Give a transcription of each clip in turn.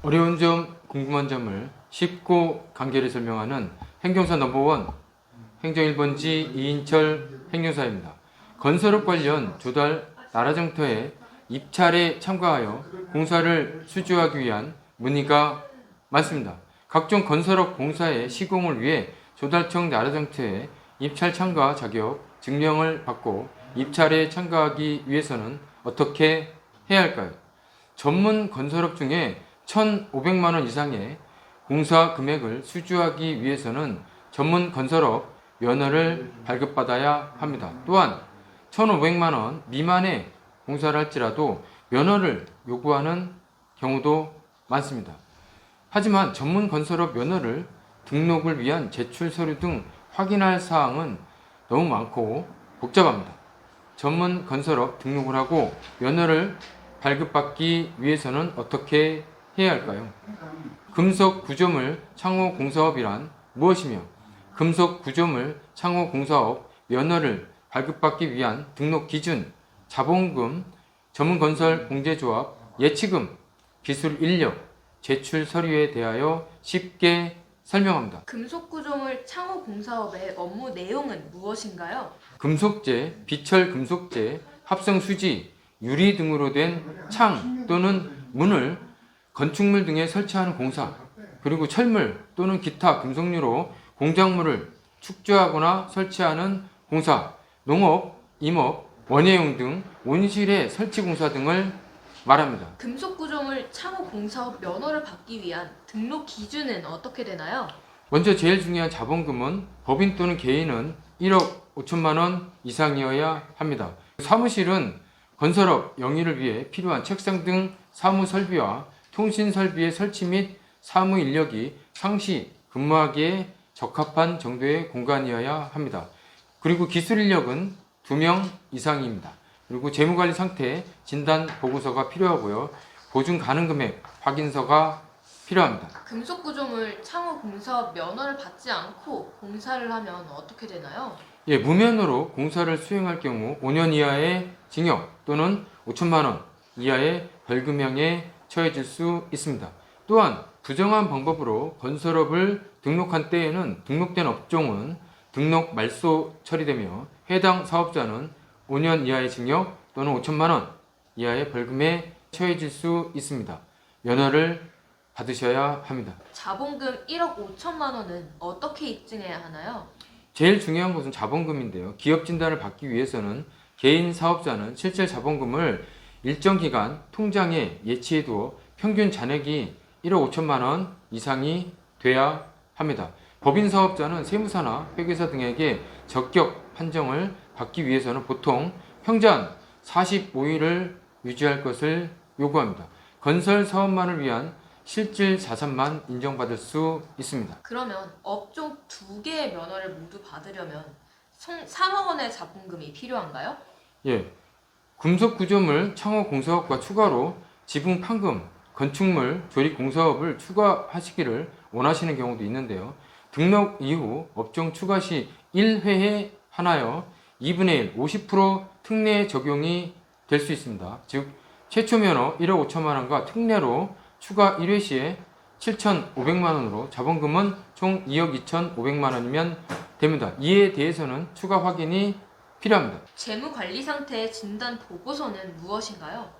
어려운 점, 궁금한 점을 쉽고 간결히 설명하는 행정사 넘버원 행정 1번지 이인철 행정사입니다. 건설업 관련 조달 나라정터에 입찰에 참가하여 공사를 수주하기 위한 문의가 많습니다. 각종 건설업 공사의 시공을 위해 조달청 나라정터에 입찰 참가 자격 증명을 받고 입찰에 참가하기 위해서는 어떻게 해야 할까요? 전문 건설업 중에 1,500만 원 이상의 공사 금액을 수주하기 위해서는 전문 건설업 면허를 발급받아야 합니다. 또한 1,500만 원 미만의 공사를 할지라도 면허를 요구하는 경우도 많습니다. 하지만 전문 건설업 면허를 등록을 위한 제출 서류 등 확인할 사항은 너무 많고 복잡합니다. 전문 건설업 등록을 하고 면허를 발급받기 위해서는 어떻게 해야 할까요? 금속 구조물 창호 공사업이란 무엇이며 금속 구조물 창호 공사업 면허를 발급받기 위한 등록 기준, 자본금, 전문건설 공제조합, 예치금, 기술 인력, 제출 서류에 대하여 쉽게 설명합니다. 금속구조물 창호 공사업의 업무 내용은 무엇인가요? 금속재, 비철 금속재, 합성 수지, 유리 등으로 된 창 또는 문을 건축물 등에 설치하는 공사, 그리고 철물 또는 기타 금속류로 공작물을 축조하거나 설치하는 공사, 농업, 임업, 원예용 등 온실의 설치 공사 등을 말합니다. 금속구조물 창호 공사업 면허를 받기 위한 등록 기준은 어떻게 되나요? 먼저 제일 중요한 자본금은 법인 또는 개인은 1억 5천만 원 이상이어야 합니다. 사무실은 건설업 영위를 위해 필요한 책상 등 사무 설비와 통신 설비의 설치 및 사무 인력이 상시 근무하기에 적합한 정도의 공간이어야 합니다. 그리고 기술 인력은 2명 이상입니다. 그리고 재무관리 상태 진단 보고서가 필요하고요. 보증 가능 금액 확인서가 필요합니다. 금속구조물 창호 공사업 면허를 받지 않고 공사를 하면 어떻게 되나요? 예, 무면허로 공사를 수행할 경우 5년 이하의 징역 또는 5천만 원 이하의 벌금형에 처해질 수 있습니다. 또한 부정한 방법으로 건설업을 등록한 때에는 등록된 업종은 등록 말소 처리되며 해당 사업자는 5년 이하의 징역 또는 5천만 원 이하의 벌금에 처해질 수 있습니다. 면허를 받으셔야 합니다. 자본금 1억 5천만 원은 어떻게 입증해야 하나요? 제일 중요한 것은 자본금인데요. 기업 진단을 받기 위해서는 개인 사업자는 실질 자본금을 일정 기간 통장에 예치해 두어 평균 잔액이 1억 5천만 원 이상이 돼야 합니다. 법인 사업자는 세무사나 회계사 등에게 적격 판정을 받기 위해서는 보통 평전 45일을 유지할 것을 요구합니다. 건설 사업만을 위한 실질 자산만 인정받을 수 있습니다. 그러면 업종 2개의 면허를 모두 받으려면 총 3억 원의 자본금이 필요한가요? 예, 금속 구조물 창호 공사업과 추가로 지붕 판금, 건축물 조립 공사업을 추가하시기를 원하시는 경우도 있는데요. 등록 이후 업종 추가 시 1회에 하나여 2분의 1, 50% 특례 적용이 될 수 있습니다. 즉 최초 면허 1억 5천만 원과 특례로 추가 1회 시에 7,500만 원으로 자본금은 총 2억 2,500만 원이면 됩니다. 이에 대해서는 추가 확인이 필요합니다. 재무관리 상태의 진단 보고서는 무엇인가요?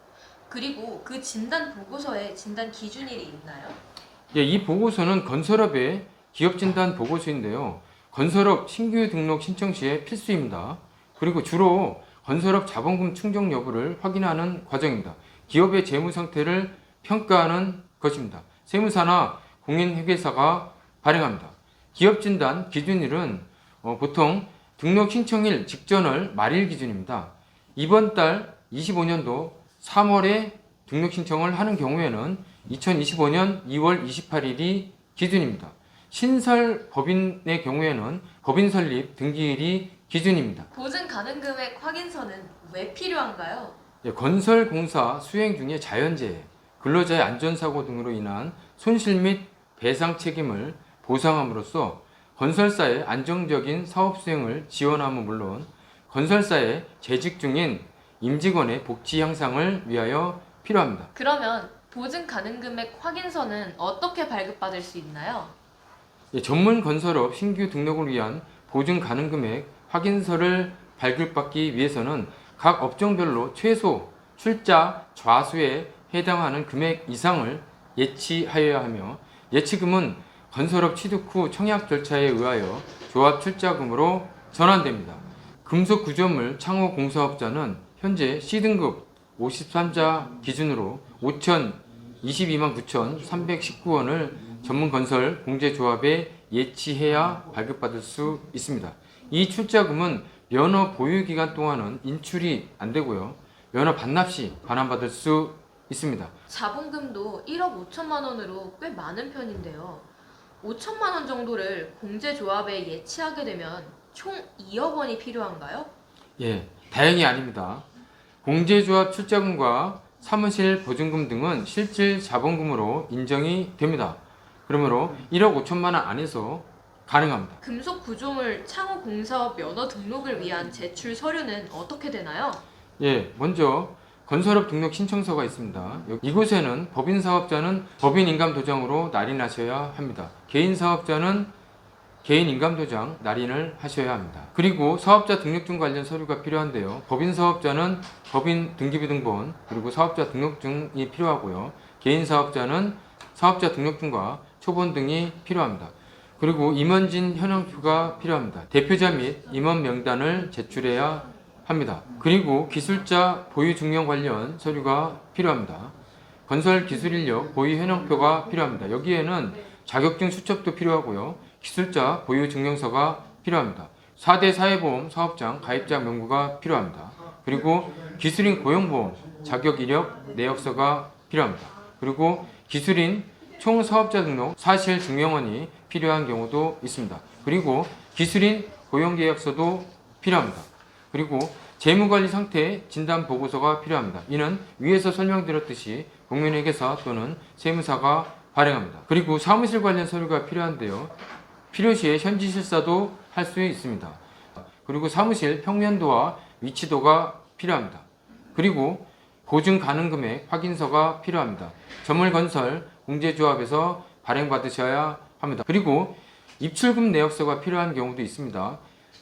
그리고 그 진단 보고서에 진단 기준이 있나요? 예, 이 보고서는 건설업의 기업 진단 보고서인데요. 건설업 신규 등록 신청 시에 필수입니다. 그리고 주로 건설업 자본금 충족 여부를 확인하는 과정입니다. 기업의 재무 상태를 평가하는 것입니다. 세무사나 공인회계사가 발행합니다. 기업 진단 기준일은 보통 등록 신청일 직전월 말일 기준입니다. 이번 달 25년도 3월에 등록 신청을 하는 경우에는 2025년 2월 28일이 기준입니다. 신설 법인의 경우에는 법인 설립 등기일이 기준입니다. 보증 가능 금액 확인서는 왜 필요한가요? 예, 건설 공사 수행 중에 자연재해, 근로자의 안전사고 등으로 인한 손실 및 배상 책임을 보상함으로써 건설사의 안정적인 사업 수행을 지원함은 물론 건설사의 재직 중인 임직원의 복지 향상을 위하여 필요합니다. 그러면 보증 가능 금액 확인서는 어떻게 발급받을 수 있나요? 예, 전문 건설업 신규 등록을 위한 보증 가능 금액 확인서를 발급받기 위해서는 각 업종별로 최소 출자 좌수에 해당하는 금액 이상을 예치하여야 하며, 예치금은 건설업 취득 후 청약 절차에 의하여 조합 출자금으로 전환됩니다. 금속 구조물 창호 공사업자는 현재 C등급 53자 기준으로 5,022만 9,319원을 전문건설 공제조합에 예치해야 발급받을 수 있습니다. 이 출자금은 면허 보유기간 동안은 인출이 안 되고요, 면허 반납 시 반환받을 수 있습니다. 자본금도 1억 5천만 원으로 꽤 많은 편인데요. 5천만 원 정도를 공제조합에 예치하게 되면 총 2억 원이 필요한가요? 예, 다행히 아닙니다. 공제조합 출자금과 사무실 보증금 등은 실질 자본금으로 인정이 됩니다. 그러므로 1억 5천만 원 안에서 가능합니다. 금속 구조물 창호 공사업 면허 등록을 위한 제출 서류는 어떻게 되나요? 예, 먼저 건설업 등록 신청서가 있습니다. 이곳에는 법인 사업자는 법인 인감 도장으로 날인하셔야 합니다. 개인 사업자는 개인 인감 도장 날인을 하셔야 합니다. 그리고 사업자 등록증 관련 서류가 필요한데요. 법인 사업자는 법인 등기부등본 그리고 사업자 등록증이 필요하고요. 개인 사업자는 사업자 등록증과 초본 등이 필요합니다. 그리고 임원진 현황표가 필요합니다. 대표자 및 임원 명단을 제출해야 합니다. 그리고 기술자 보유 증명 관련 서류가 필요합니다. 건설 기술 인력 보유 현황표가 필요합니다. 여기에는 자격증 수첩도 필요하고요, 기술자 보유 증명서가 필요합니다. 4대 사회보험 사업장 가입자 명부가 필요합니다. 그리고 기술인 고용보험 자격 이력 내역서가 필요합니다. 그리고 기술인 총 사업자 등록 사실 증명원이 필요한 경우도 있습니다. 그리고 기술인 고용계약서도 필요합니다. 그리고 재무관리 상태 진단 보고서가 필요합니다. 이는 위에서 설명드렸듯이 공인회계사 또는 세무사가 발행합니다. 그리고 사무실 관련 서류가 필요한데요, 필요시에 현지 실사도 할 수 있습니다. 그리고 사무실 평면도와 위치도가 필요합니다. 그리고 보증 가능 금액 확인서가 필요합니다. 전물건설 공제조합에서 발행받으셔야 합니다. 그리고 입출금 내역서가 필요한 경우도 있습니다.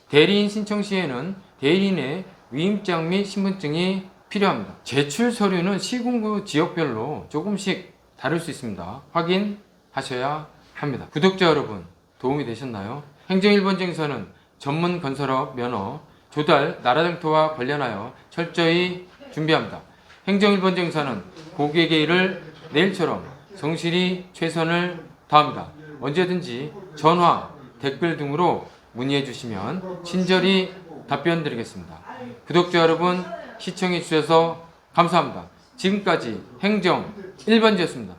대리인 신청 시에는 대리인의 위임장 및 신분증이 필요합니다. 제출 서류는 시군구 지역별로 조금씩 다를 수 있습니다. 확인하셔야 합니다. 구독자 여러분, 도움이 되셨나요? 행정 1번쟁에서는 전문 건설업 면허 조달 나라등토와 관련하여 철저히 준비합니다. 행정 1번쟁에서는 고객의 일을 내일처럼 성실히 최선을 다합니다. 언제든지 전화, 댓글 등으로 문의해 주시면 친절히 답변 드리겠습니다. 구독자 여러분, 시청해 주셔서 감사합니다. 지금까지 행정 1번지였습니다.